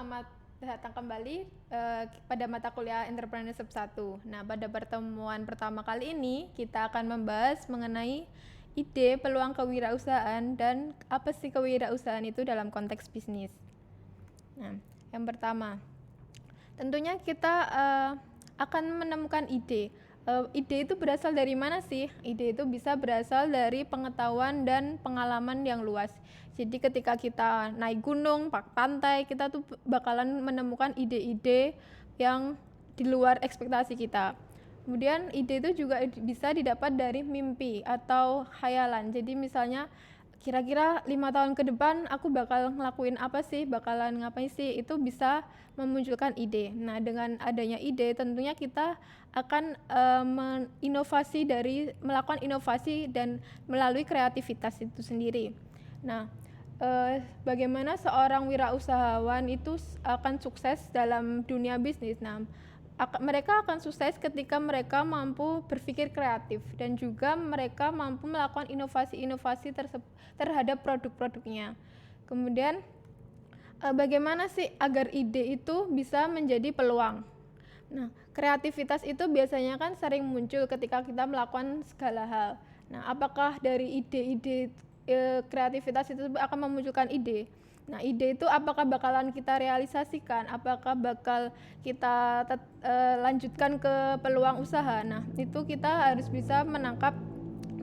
selamat datang kembali pada mata kuliah Entrepreneurship 1. Nah, pada pertemuan pertama kali ini kita akan membahas mengenai ide, peluang kewirausahaan dan apa sih kewirausahaan itu dalam konteks bisnis. Nah, yang pertama, tentunya kita akan menemukan ide. Ide itu berasal dari mana sih? Ide itu bisa berasal dari pengetahuan dan pengalaman yang luas. Jadi ketika kita naik gunung, pantai, kita tuh bakalan menemukan ide-ide yang di luar ekspektasi kita. Kemudian ide itu juga bisa didapat dari mimpi atau khayalan. Jadi misalnya kira-kira 5 tahun ke depan aku bakal ngelakuin apa sih, bakalan ngapain sih, itu bisa memunculkan ide. Nah, dengan adanya ide tentunya kita akan melakukan inovasi dan melalui kreativitas itu sendiri. Nah, bagaimana seorang wirausahawan itu akan sukses dalam dunia bisnis? Nah, mereka akan sukses ketika mereka mampu berpikir kreatif dan juga mereka mampu melakukan inovasi-inovasi terhadap produk-produknya. Kemudian bagaimana sih agar ide itu bisa menjadi peluang? Nah, kreativitas itu biasanya kan sering muncul ketika kita melakukan segala hal. Nah, apakah dari ide-ide kreativitas itu akan memunculkan ide? Nah, ide itu apakah bakalan kita realisasikan? Apakah bakal kita lanjutkan ke peluang usaha? Nah, itu kita harus bisa menangkap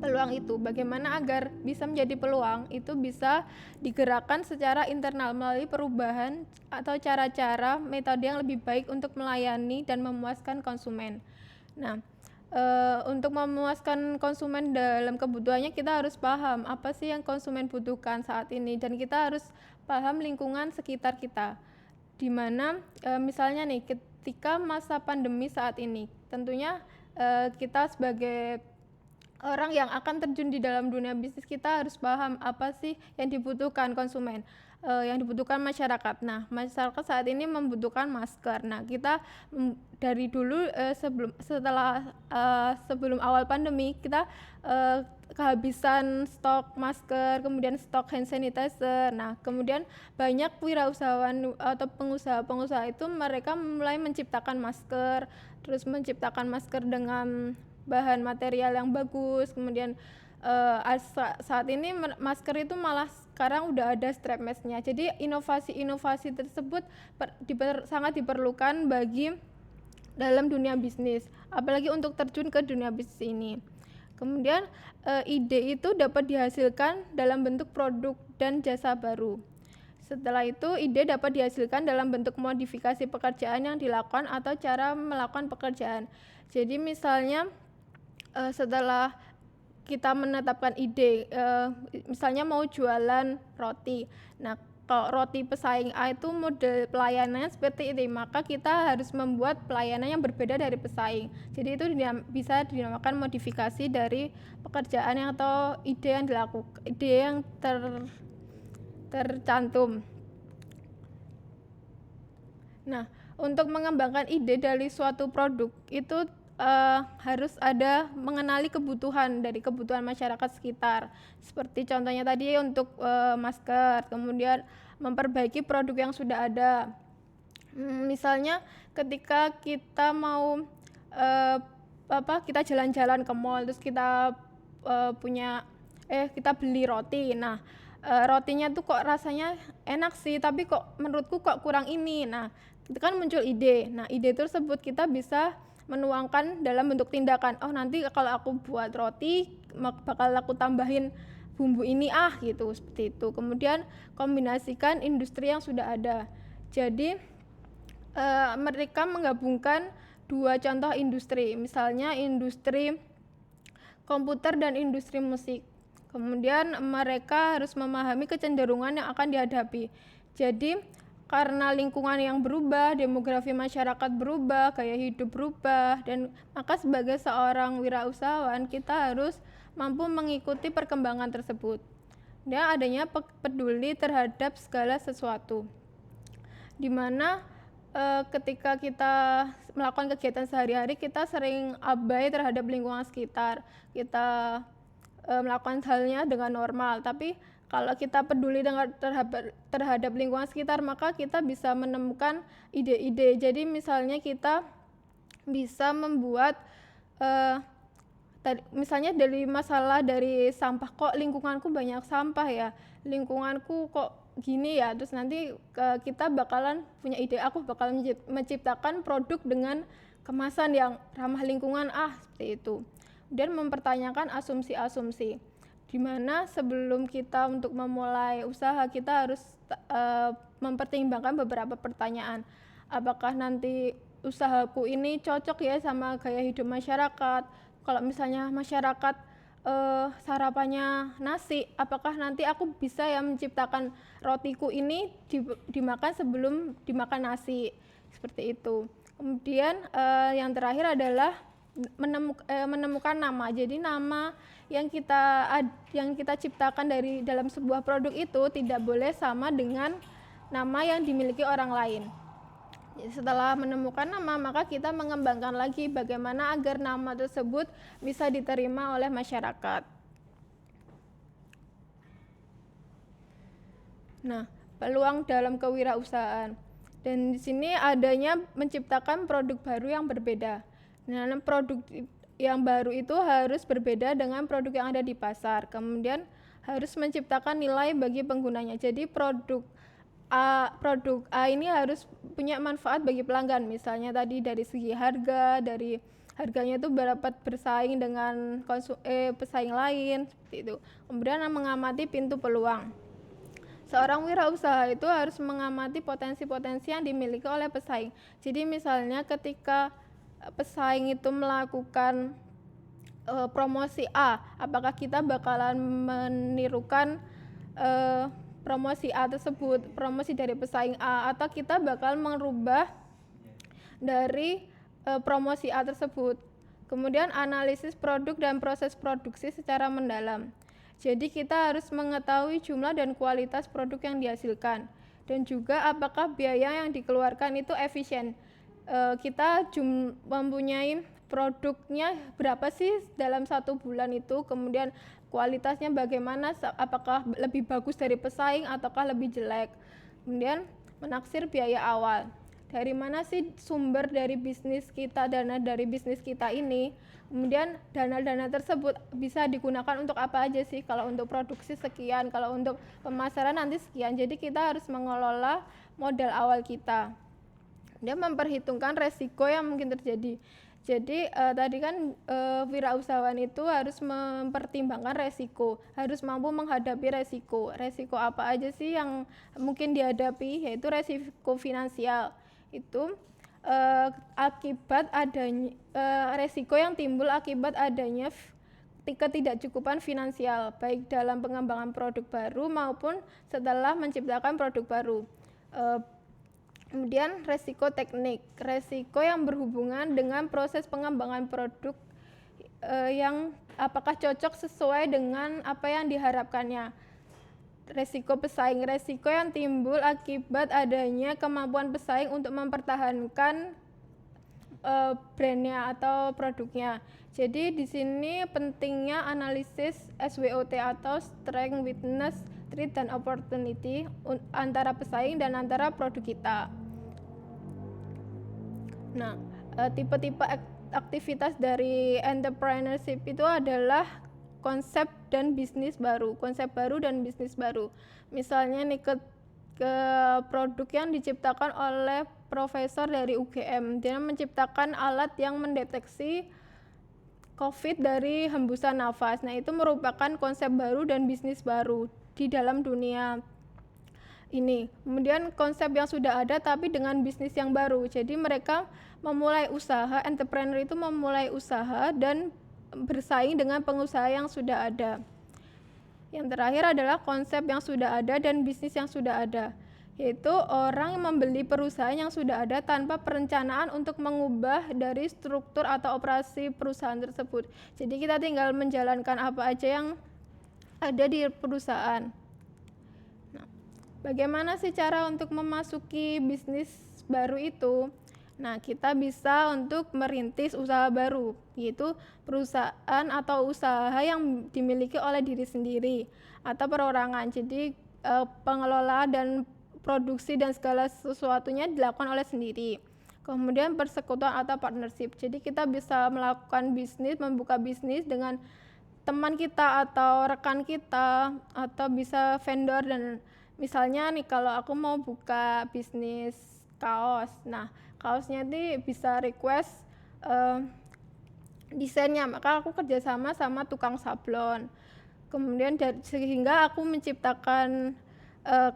peluang itu. Bagaimana agar bisa menjadi peluang itu bisa digerakkan secara internal melalui perubahan atau cara-cara metode yang lebih baik untuk melayani dan memuaskan konsumen. Nah, untuk memuaskan konsumen dalam kebutuhannya kita harus paham apa sih yang konsumen butuhkan saat ini dan kita harus paham lingkungan sekitar kita. Dimana misalnya nih ketika masa pandemi saat ini tentunya kita sebagai orang yang akan terjun di dalam dunia bisnis kita harus paham apa sih yang dibutuhkan konsumen, yang dibutuhkan masyarakat. Nah, masyarakat saat ini membutuhkan masker. Nah, kita dari dulu sebelum awal pandemi kita kehabisan stok masker, kemudian stok hand sanitizer. Nah, kemudian banyak wirausahawan atau pengusaha-pengusaha itu mereka mulai menciptakan masker, terus menciptakan masker dengan bahan material yang bagus. Kemudian saat ini masker itu malah sekarang udah ada strap mask-nya. Jadi inovasi-inovasi tersebut sangat diperlukan bagi dalam dunia bisnis, apalagi untuk terjun ke dunia bisnis ini. Kemudian ide itu dapat dihasilkan dalam bentuk produk dan jasa baru. Setelah itu, ide dapat dihasilkan dalam bentuk modifikasi pekerjaan yang dilakukan atau cara melakukan pekerjaan. Jadi misalnya setelah kita menetapkan ide, misalnya mau jualan roti. Nah, kalau roti pesaing A itu model pelayanannya seperti ini, maka kita harus membuat pelayanan yang berbeda dari pesaing. Jadi itu bisa dinamakan modifikasi dari pekerjaan atau ide yang tercantum. Nah, untuk mengembangkan ide dari suatu produk itu harus ada mengenali kebutuhan masyarakat sekitar. Seperti contohnya tadi untuk masker, kemudian memperbaiki produk yang sudah ada. Misalnya ketika kita mau kita jalan-jalan ke mall, terus kita kita beli roti. Nah, rotinya tuh kok rasanya enak sih, tapi kok menurutku kok kurang ini. Nah, itu kan muncul ide. Nah, ide tersebut kita bisa menuangkan dalam bentuk tindakan. Oh, nanti kalau aku buat roti bakal aku tambahin bumbu ini gitu, seperti itu. Kemudian kombinasikan industri yang sudah ada. Jadi mereka menggabungkan dua contoh industri, misalnya industri komputer dan industri musik. Kemudian mereka harus memahami kecenderungan yang akan dihadapi. Jadi karena lingkungan yang berubah, demografi masyarakat berubah, gaya hidup berubah, dan maka sebagai seorang wirausahawan kita harus mampu mengikuti perkembangan tersebut. Dan adanya peduli terhadap segala sesuatu. Dimana ketika kita melakukan kegiatan sehari-hari kita sering abai terhadap lingkungan sekitar. Kita melakukan halnya dengan normal, tapi kalau kita peduli dengan terhadap lingkungan sekitar, maka kita bisa menemukan ide-ide. Jadi misalnya kita bisa membuat misalnya dari masalah dari sampah, kok lingkunganku banyak sampah ya, lingkunganku kok gini ya, terus nanti kita bakalan punya ide, aku bakalan menciptakan produk dengan kemasan yang ramah lingkungan, seperti itu. Dan mempertanyakan asumsi-asumsi, dimana sebelum kita untuk memulai usaha kita harus mempertimbangkan beberapa pertanyaan. Apakah nanti usahaku ini cocok ya sama gaya hidup masyarakat? Kalau misalnya masyarakat sarapannya nasi, apakah nanti aku bisa ya menciptakan rotiku ini dimakan sebelum dimakan nasi, seperti itu. Kemudian yang terakhir adalah menemukan nama. Jadi nama yang kita ciptakan dari dalam sebuah produk itu tidak boleh sama dengan nama yang dimiliki orang lain. Setelah menemukan nama, maka kita mengembangkan lagi bagaimana agar nama tersebut bisa diterima oleh masyarakat. Nah, peluang dalam kewirausahaan. Dan di sini adanya menciptakan produk baru yang berbeda. Nah, produk yang baru itu harus berbeda dengan produk yang ada di pasar. Kemudian harus menciptakan nilai bagi penggunanya. Jadi produk A ini harus punya manfaat bagi pelanggan, misalnya tadi dari segi harga, dari harganya itu dapat bersaing dengan pesaing lain, seperti itu. Kemudian mengamati pintu peluang. Seorang wirausaha itu harus mengamati potensi-potensi yang dimiliki oleh pesaing. Jadi misalnya ketika pesaing itu melakukan promosi A, apakah kita bakalan menirukan promosi A tersebut, promosi dari pesaing A, atau kita bakal merubah dari promosi A tersebut. Kemudian analisis produk dan proses produksi secara mendalam. Jadi kita harus mengetahui jumlah dan kualitas produk yang dihasilkan, dan juga apakah biaya yang dikeluarkan itu efisien. Kita mempunyai produknya berapa sih dalam 1 bulan itu, kemudian kualitasnya bagaimana, apakah lebih bagus dari pesaing ataukah lebih jelek. Kemudian menaksir biaya awal, dari mana sih sumber dari bisnis kita, dana dari bisnis kita ini, kemudian dana-dana tersebut bisa digunakan untuk apa aja sih, kalau untuk produksi sekian, kalau untuk pemasaran nanti sekian. Jadi kita harus mengelola modal awal kita dan memperhitungkan resiko yang mungkin terjadi. Jadi tadi kan wirausahawan itu harus mempertimbangkan resiko, harus mampu menghadapi resiko. Resiko apa aja sih yang mungkin dihadapi, yaitu resiko finansial. Itu akibat adanya resiko yang timbul akibat adanya ketidakcukupan finansial, baik dalam pengembangan produk baru maupun setelah menciptakan produk baru. Kemudian resiko teknik, resiko yang berhubungan dengan proses pengembangan produk yang apakah cocok sesuai dengan apa yang diharapkannya. Resiko pesaing, resiko yang timbul akibat adanya kemampuan pesaing untuk mempertahankan brandnya atau produknya. Jadi di sini pentingnya analisis SWOT atau Strength, Weakness, Threat, dan Opportunity antara pesaing dan antara produk kita. Nah, tipe-tipe aktivitas dari entrepreneurship itu adalah konsep dan bisnis baru, Misalnya nih ke produk yang diciptakan oleh profesor dari UGM, dia menciptakan alat yang mendeteksi COVID dari hembusan nafas. Nah, itu merupakan konsep baru dan bisnis baru di dalam dunia ini. Kemudian konsep yang sudah ada tapi dengan bisnis yang baru. Jadi mereka memulai usaha, entrepreneur itu memulai usaha dan bersaing dengan pengusaha yang sudah ada. Yang terakhir adalah konsep yang sudah ada dan bisnis yang sudah ada, yaitu orang yang membeli perusahaan yang sudah ada tanpa perencanaan untuk mengubah dari struktur atau operasi perusahaan tersebut. Jadi kita tinggal menjalankan apa aja yang ada di perusahaan. Nah, bagaimana sih cara untuk memasuki bisnis baru itu? Nah, kita bisa untuk merintis usaha baru, yaitu perusahaan atau usaha yang dimiliki oleh diri sendiri atau perorangan. Jadi pengelola dan produksi dan segala sesuatunya dilakukan oleh sendiri. Kemudian persekutuan atau partnership. Jadi kita bisa melakukan bisnis, membuka bisnis dengan teman kita atau rekan kita, atau bisa vendor. Dan misalnya nih, kalau aku mau buka bisnis kaos, nah kaosnya ini bisa request desainnya, maka aku kerjasama sama tukang sablon. Kemudian sehingga aku menciptakan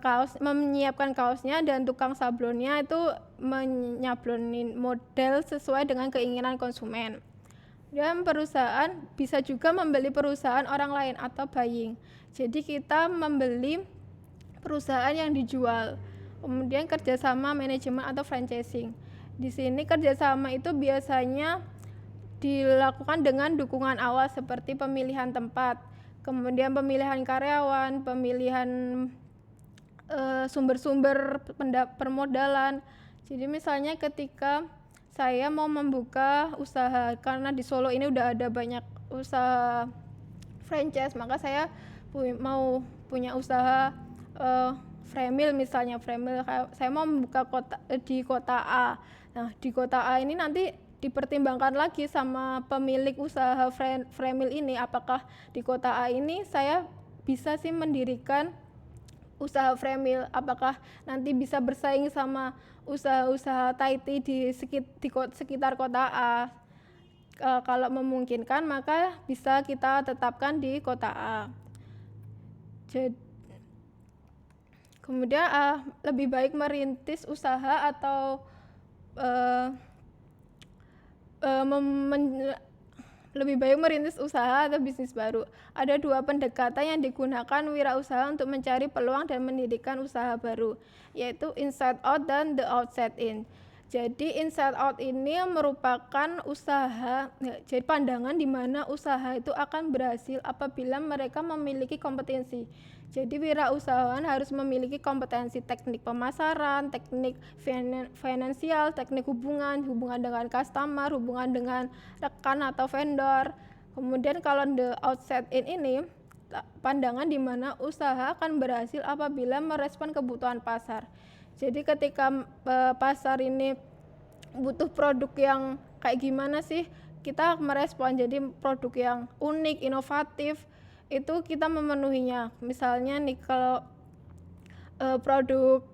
kaos, menyiapkan kaosnya, dan tukang sablonnya itu menyablonin model sesuai dengan keinginan konsumen. Dan perusahaan bisa juga membeli perusahaan orang lain atau buying. Jadi kita membeli perusahaan yang dijual. Kemudian kerjasama manajemen atau franchising. Di sini kerjasama itu biasanya dilakukan dengan dukungan awal seperti pemilihan tempat, kemudian pemilihan karyawan, pemilihan sumber-sumber permodalan. Jadi misalnya ketika saya mau membuka usaha, karena di Solo ini udah ada banyak usaha franchise, maka saya mau punya usaha Fremil misalnya. Fremil, saya mau membuka di kota A. Nah, di kota A ini nanti dipertimbangkan lagi sama pemilik usaha Fremil ini, apakah di kota A ini saya bisa sih mendirikan usaha Fremil, apakah nanti bisa bersaing sama usaha-usaha Thai tea di sekitar kota A. Kalau memungkinkan, maka bisa kita tetapkan di kota A. Kemudian lebih baik merintis usaha atau lebih baik merintis usaha atau bisnis baru. Ada dua pendekatan yang digunakan wirausaha untuk mencari peluang dan mendirikan usaha baru, yaitu inside out dan the outside in. Jadi inside out ini merupakan usaha, jadi pandangan di mana usaha itu akan berhasil apabila mereka memiliki kompetensi. Jadi wirausahawan harus memiliki kompetensi teknik pemasaran, teknik finansial, teknik hubungan dengan customer, hubungan dengan rekan atau vendor. Kemudian kalau the outside in ini pandangan di mana usaha akan berhasil apabila merespon kebutuhan pasar. Jadi ketika pasar ini butuh produk yang kayak gimana sih, kita merespon. Jadi produk yang unik, inovatif, itu kita memenuhinya. Misalnya nih, kalau produk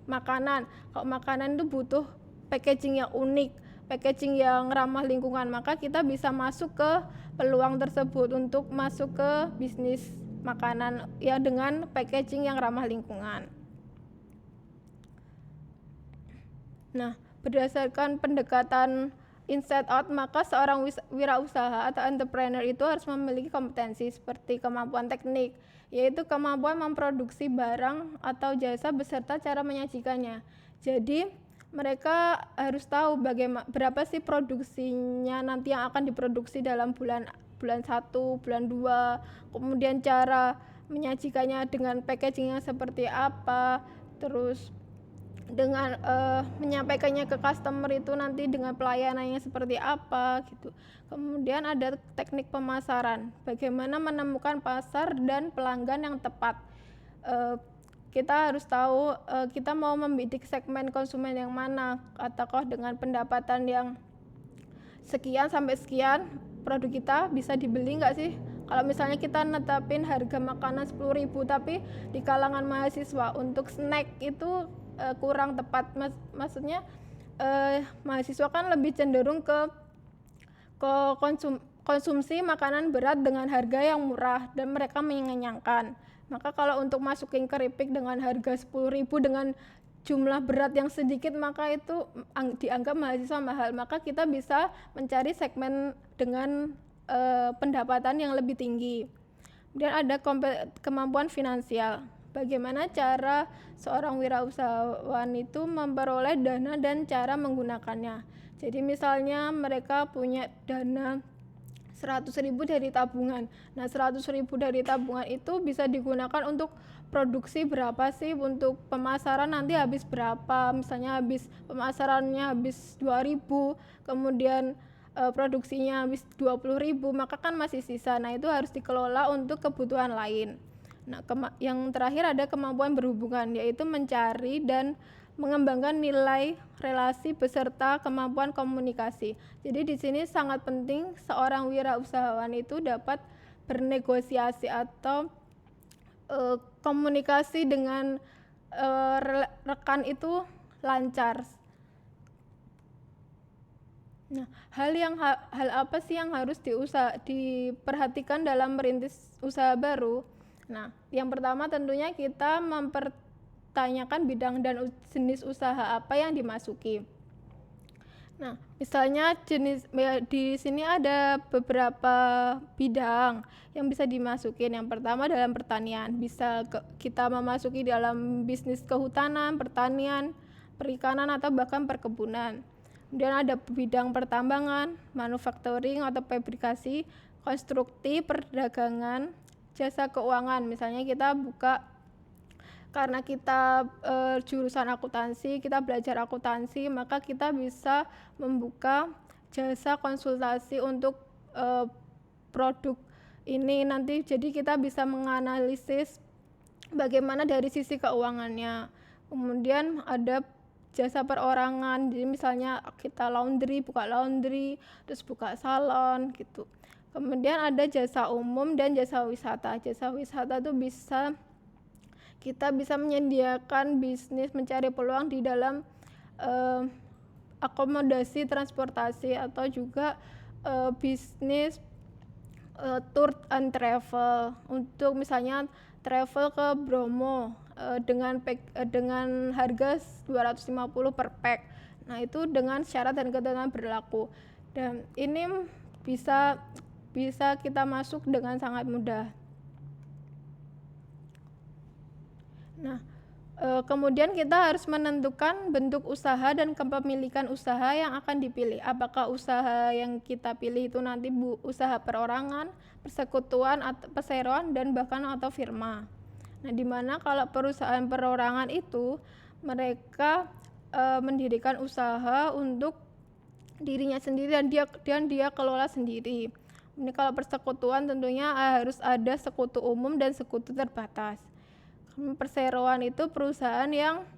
makanan, kalau makanan itu butuh packaging yang unik, packaging yang ramah lingkungan, maka kita bisa masuk ke peluang tersebut untuk masuk ke bisnis makanan ya dengan packaging yang ramah lingkungan. Nah, berdasarkan pendekatan inside out, maka seorang wirausaha atau entrepreneur itu harus memiliki kompetensi seperti kemampuan teknik, yaitu kemampuan memproduksi barang atau jasa beserta cara menyajikannya. Jadi mereka harus tahu berapa sih produksinya nanti yang akan diproduksi dalam bulan 1, bulan 2, kemudian cara menyajikannya dengan packagingnya seperti apa, terus dengan menyampaikannya ke customer itu nanti dengan pelayanannya seperti apa gitu. Kemudian ada teknik pemasaran, bagaimana menemukan pasar dan pelanggan yang tepat. Kita harus tahu kita mau membidik segmen konsumen yang mana, ataukah dengan pendapatan yang sekian sampai sekian produk kita bisa dibeli nggak sih. Kalau misalnya kita netapin harga makanan 10.000 tapi di kalangan mahasiswa untuk snack itu kurang tepat. Maksudnya mahasiswa kan lebih cenderung ke konsumsi makanan berat dengan harga yang murah dan mereka mengenyangkan. Maka kalau untuk masukin keripik dengan harga 10.000 dengan jumlah berat yang sedikit, maka itu dianggap mahasiswa mahal. Maka kita bisa mencari segmen dengan pendapatan yang lebih tinggi. Kemudian ada kemampuan finansial. Bagaimana cara seorang wirausahawan itu memperoleh dana dan cara menggunakannya. Jadi misalnya mereka punya dana 100.000 dari tabungan. Nah, 100.000 dari tabungan itu bisa digunakan untuk produksi berapa sih, untuk pemasaran nanti habis berapa, misalnya pemasarannya habis 2.000, kemudian produksinya habis 20.000, maka kan masih sisa. Nah, itu harus dikelola untuk kebutuhan lain. Nah, yang terakhir ada kemampuan berhubungan, yaitu mencari dan mengembangkan nilai relasi beserta kemampuan komunikasi. Jadi di sini sangat penting seorang wirausahawan itu dapat bernegosiasi atau komunikasi dengan rekan itu lancar. Nah, hal apa sih yang harus diperhatikan dalam merintis usaha baru? Nah, yang pertama tentunya kita mempertanyakan bidang dan jenis usaha apa yang dimasuki. Nah, misalnya di sini ada beberapa bidang yang bisa dimasukin. Yang pertama dalam pertanian, bisa kita memasuki dalam bisnis kehutanan, pertanian, perikanan, atau bahkan perkebunan. Kemudian ada bidang pertambangan, manufacturing atau fabrikasi, konstruksi, perdagangan, jasa keuangan. Misalnya kita buka, karena kita jurusan akuntansi, kita belajar akuntansi, maka kita bisa membuka jasa konsultasi untuk produk ini nanti. Jadi kita bisa menganalisis bagaimana dari sisi keuangannya. Kemudian ada jasa perorangan, jadi misalnya kita buka laundry, terus buka salon gitu. Kemudian ada jasa umum dan jasa wisata. Jasa wisata itu kita bisa menyediakan bisnis, mencari peluang di dalam akomodasi transportasi, atau juga bisnis tour and travel, untuk misalnya travel ke Bromo dengan harga 250 per pack. Nah, itu dengan syarat dan ketentuan berlaku, dan ini bisa kita masuk dengan sangat mudah. Nah, kemudian kita harus menentukan bentuk usaha dan kepemilikan usaha yang akan dipilih. Apakah usaha yang kita pilih itu nanti usaha perorangan, persekutuan, perseroan, dan bahkan atau firma. Nah, di mana kalau perusahaan perorangan itu mereka mendirikan usaha untuk dirinya sendiri dan dia kelola sendiri. Ini kalau persekutuan tentunya harus ada sekutu umum dan sekutu terbatas. Perseroan itu perusahaan yang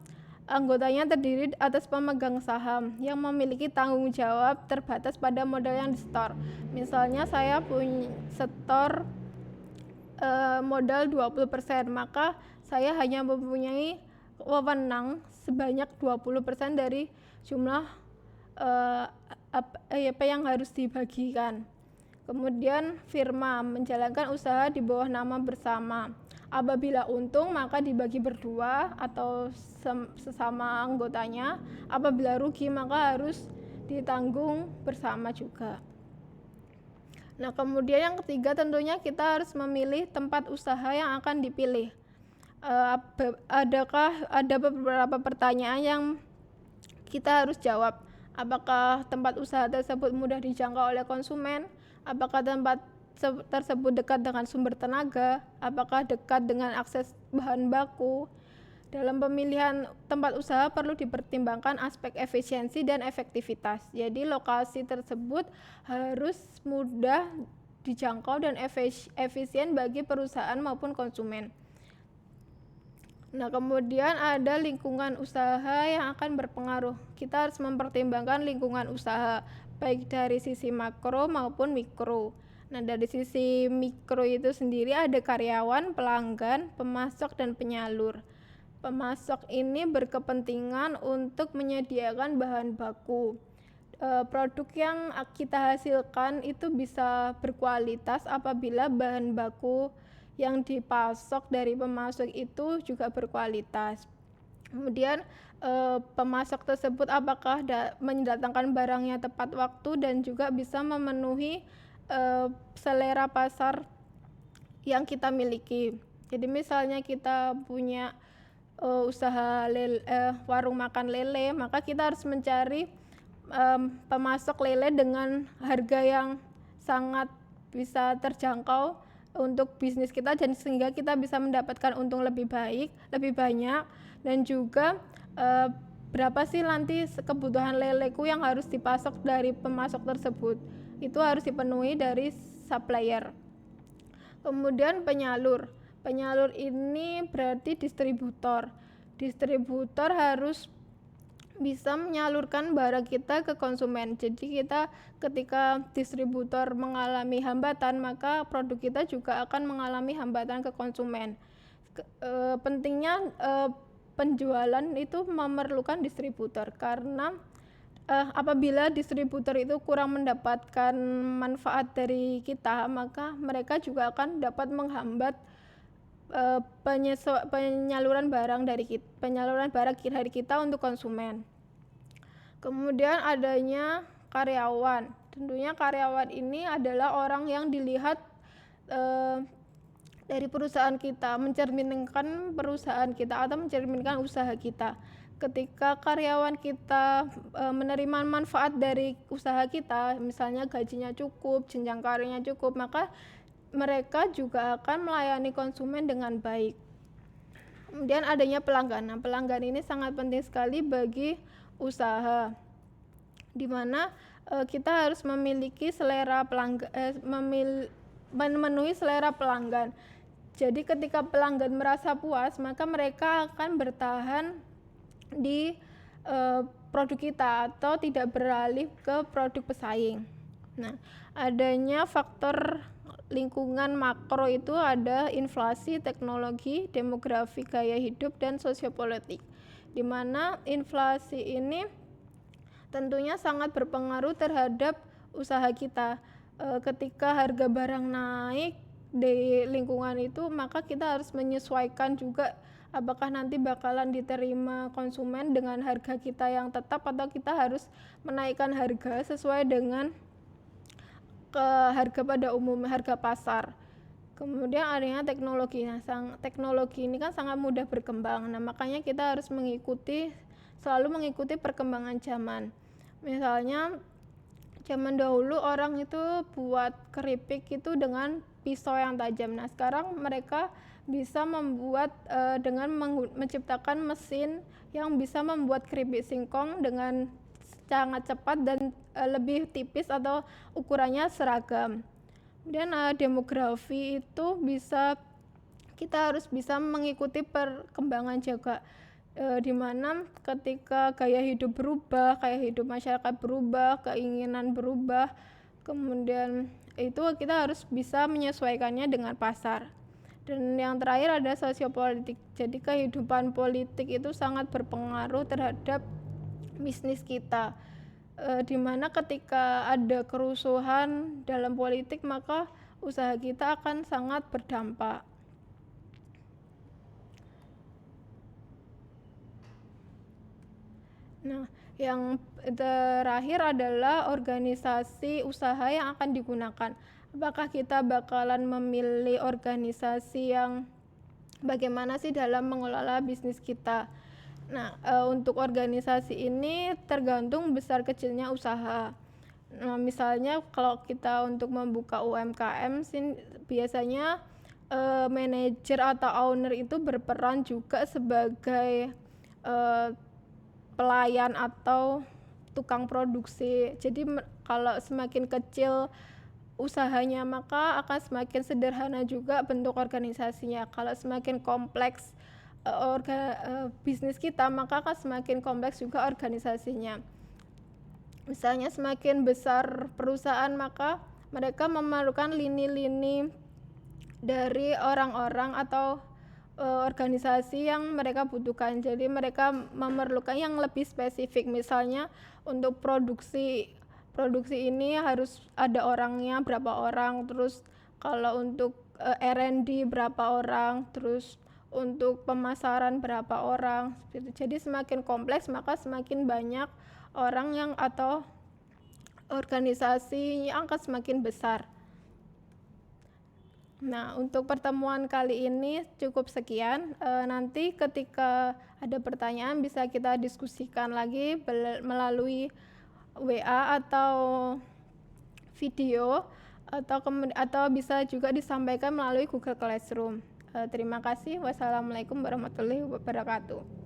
anggotanya terdiri atas pemegang saham yang memiliki tanggung jawab terbatas pada modal yang disetor. Misalnya saya punya setor modal 20%, maka saya hanya mempunyai wewenang sebanyak 20% dari jumlah apa yang harus dibagikan. Kemudian firma menjalankan usaha di bawah nama bersama. Apabila untung maka dibagi berdua atau sesama anggotanya. Apabila rugi maka harus ditanggung bersama juga. Nah, kemudian yang ketiga tentunya kita harus memilih tempat usaha yang akan dipilih. Ada beberapa pertanyaan yang kita harus jawab. Apakah tempat usaha tersebut mudah dijangkau oleh konsumen? Apakah tempat tersebut dekat dengan sumber tenaga? Apakah dekat dengan akses bahan baku? Dalam pemilihan tempat usaha perlu dipertimbangkan aspek efisiensi dan efektivitas. Jadi lokasi tersebut harus mudah dijangkau dan efisien bagi perusahaan maupun konsumen. Nah, kemudian ada lingkungan usaha yang akan berpengaruh. Kita harus mempertimbangkan lingkungan usaha baik dari sisi makro maupun mikro. Nah, dari sisi mikro itu sendiri ada karyawan, pelanggan, pemasok, dan penyalur. Pemasok ini berkepentingan untuk menyediakan bahan baku. Produk yang kita hasilkan itu bisa berkualitas apabila bahan baku yang dipasok dari pemasok itu juga berkualitas. Kemudian pemasok tersebut apakah mendatangkan barangnya tepat waktu dan juga bisa memenuhi selera pasar yang kita miliki. Jadi misalnya kita punya usaha warung makan lele, maka kita harus mencari pemasok lele dengan harga yang sangat bisa terjangkau untuk bisnis kita, dan sehingga kita bisa mendapatkan untung lebih baik, lebih banyak. Dan juga berapa sih nanti kebutuhan leleku yang harus dipasok dari pemasok tersebut, itu harus dipenuhi dari supplier. Kemudian penyalur ini berarti distributor harus bisa menyalurkan barang kita ke konsumen. Jadi kita ketika distributor mengalami hambatan, maka produk kita juga akan mengalami hambatan ke konsumen. Pentingnya penjualan itu memerlukan distributor, karena apabila distributor itu kurang mendapatkan manfaat dari kita, maka mereka juga akan dapat menghambat penyaluran barang dari kita untuk konsumen. Kemudian adanya karyawan. Tentunya karyawan ini adalah orang yang dilihat dari perusahaan kita, mencerminkan perusahaan kita atau mencerminkan usaha kita. Ketika karyawan kita menerima manfaat dari usaha kita, misalnya gajinya cukup, jenjang karirnya cukup, maka mereka juga akan melayani konsumen dengan baik. Kemudian adanya pelanggan. Nah, pelanggan ini sangat penting sekali bagi usaha, di mana kita harus memiliki selera memenuhi selera pelanggan. Jadi ketika pelanggan merasa puas, maka mereka akan bertahan di produk kita atau tidak beralih ke produk pesaing. Nah, adanya faktor lingkungan makro itu ada inflasi, teknologi, demografi, gaya hidup, dan sosiopolitik, di mana inflasi ini tentunya sangat berpengaruh terhadap usaha kita. Ketika harga barang naik di lingkungan itu, maka kita harus menyesuaikan juga apakah nanti bakalan diterima konsumen dengan harga kita yang tetap, atau kita harus menaikkan harga sesuai dengan harga pada umumnya, harga pasar. Kemudian adanya teknologi. Nah, teknologi ini kan sangat mudah berkembang. Nah, makanya kita harus selalu mengikuti perkembangan zaman. Misalnya zaman dahulu orang itu buat keripik itu dengan pisau yang tajam. Nah, sekarang mereka bisa membuat dengan menciptakan mesin yang bisa membuat keripik singkong dengan sangat cepat dan lebih tipis atau ukurannya seragam. Kemudian demografi itu kita harus bisa mengikuti perkembangan juga, di mana ketika gaya hidup berubah, gaya hidup masyarakat berubah, keinginan berubah, kemudian itu kita harus bisa menyesuaikannya dengan pasar. Dan yang terakhir ada sosiopolitik. Jadi kehidupan politik itu sangat berpengaruh terhadap bisnis kita, di mana ketika ada kerusuhan dalam politik, maka usaha kita akan sangat berdampak. Nah, yang terakhir adalah organisasi usaha yang akan digunakan. Apakah kita bakalan memilih organisasi yang bagaimana sih dalam mengelola bisnis kita? Nah, untuk organisasi ini tergantung besar kecilnya usaha. Nah, misalnya kalau kita untuk membuka UMKM biasanya manajer atau owner itu berperan juga sebagai pelayan atau tukang produksi. Jadi kalau semakin kecil usahanya, maka akan semakin sederhana juga bentuk organisasinya. Kalau semakin kompleks bisnis kita, maka akan semakin kompleks juga organisasinya. Misalnya semakin besar perusahaan, maka mereka memerlukan lini-lini dari orang-orang atau organisasi yang mereka butuhkan. Jadi mereka memerlukan yang lebih spesifik. Misalnya untuk produksi ini harus ada orangnya berapa orang, terus kalau untuk R&D berapa orang, terus untuk pemasaran berapa orang. Jadi semakin kompleks, maka semakin banyak orang yang atau organisasi yang akan semakin besar. Nah, untuk pertemuan kali ini cukup sekian. Nanti ketika ada pertanyaan bisa kita diskusikan lagi melalui WA atau video, atau bisa juga disampaikan melalui Google Classroom. Terima kasih. Wassalamualaikum warahmatullahi wabarakatuh.